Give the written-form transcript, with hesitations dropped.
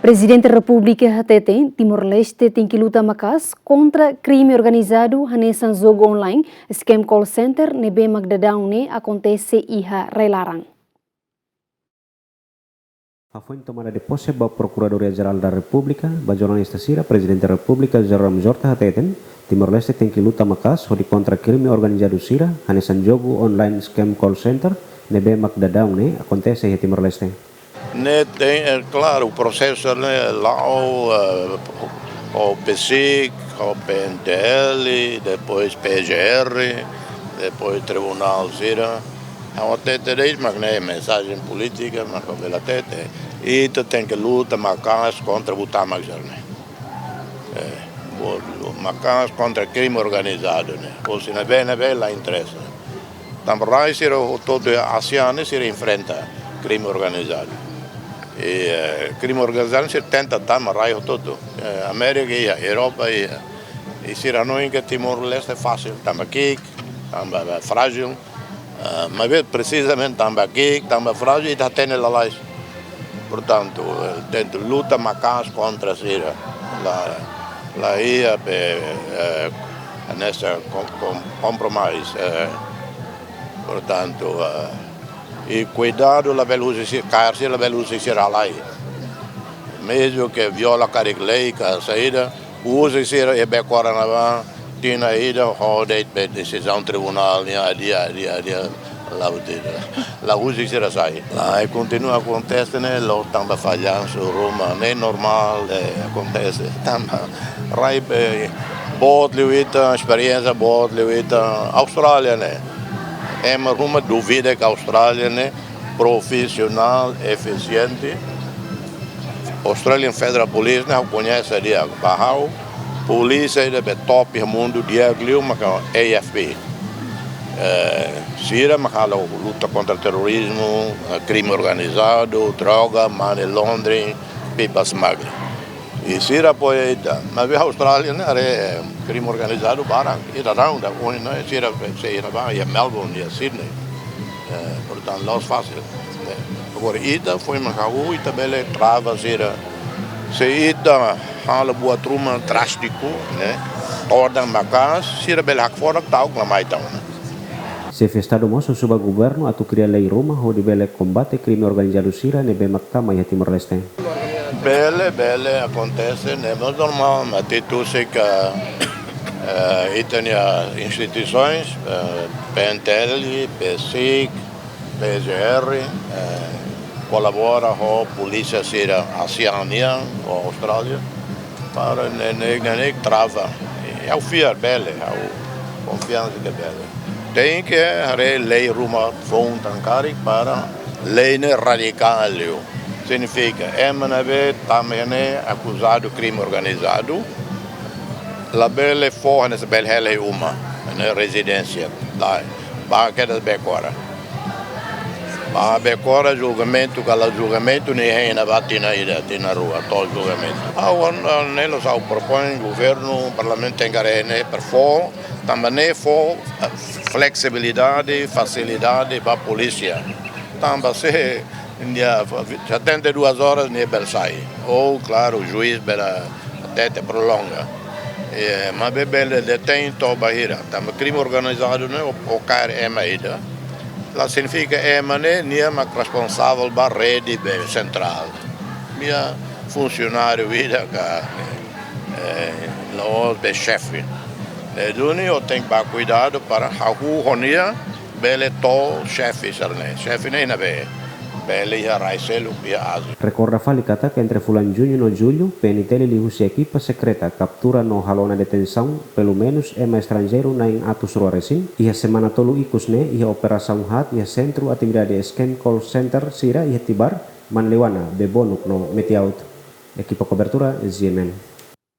Prezidente Repu hatete, Timor-Leste tenke luta maka'as kontra Krime Organizadu hanesan jogo online, scam call center nebe dadaun akontese iha Laran. Foi tomada de posse da Procuradoria-Geral da República, da jornalista Sira, Presidente da República, Geral hatete, Timor-Leste tenke luta maka'as hodi kontra Krime Organizadu Sira, hanesan jogo online scam call center nebe dadaun akontese iha Timor-Leste. Tem, é claro, o processo lá o PSIC, o PNTL, depois PGR, depois Tribunal Sira. A hatete, mas não é mensagem política, mas a hatete. E tem que luta maka'as contra o maka'as contra crime organizado, né? Ou se não é lá interessa. Também Sira todo ASEAN se enfrenta crime organizado. E crime organizado se tenta marai todo. América e Europa e Sira não é que Timor-Leste é fácil, também aqui, também frágil, mas precisamente também aqui, também frágil e tem lá. Portanto, tenta luta maka'as contra Sira. Lá ia nessa compromisso. Portanto, e cuidado la velocidade, carse la velocidade lá. Mesmo que viola a lei, a saída, usa se é bem corana, tem a ida, hodi, decisão tribunal, dia, lá usa se sai. Lá continua acontece, né? Lá também falhanço, Roma, nem normal, acontece, também, rai, bot levita, experiência bot levita, Austrália, né? É uma dúvida que a Austrália é profissional, eficiente. Australian Federal Police não conhece a Bahau, polícia é top do mundo, diário, mas AFP. Sira, mas luta contra terrorismo, crime organizado, droga, money laundering, pipa smuggling. E Sira apoia, mas a Austrália é crime organizado, barang, e dadaun, Sira é Melbourne, e Sydney, portanto, não é fácil. Agora, ida foi Macau, e também trava, Sira, se ida hala boa truma drástico, né, ordem maka'as, Sira belak fora, tal, clamai tal. Se Estado moço suba governo atu cria lei Roma hodi bele combate crime organizado Sira nebe makama iha Timor-Leste. Bele, acontece, né? Mas normal, mas tu sei que e tem instituições, PNTL, PSIC, PGR, colabora com a polícia Sira ASEAN ou Austrália para nem trava. É o fiar bele, é a confiança que bele. Tem que a lei Roma foi tancari para lei radical. Significa, MNB também é acusado de crime organizado. La belle for nessa belle hele uma, na residência lá, para que das becora. Para becora julgamento, cada julgamento nem na batina ida, tem na rua, todo julgamento. Nele só propõe governo, parlamento tem que né para for, também for flexibilidade, facilidade para a polícia. Também se 72 horas nem bel sai. Ou, claro, o juiz até prolonga. Mas bebele detém toda a barreira. Também crime organizado não o cara é maída. Lá significa mané nem é responsável da rede central. Minha funcionário vida que é chefe. Eu tenho que cuidado para a rua bele to chefe chefe nem na be. Recorda fali kata que entre fulan junho no julho, PNTL lihusi equipa secreta captura no halona detenção, pelo menos ema estrangeiro na em atus resim, ia semana tolu ikusne, ia operação hat, ia centro atividade scam call center Sira, ia tibar, manlewana, bebonuk no metiaut. Equipa cobertura, ZMN.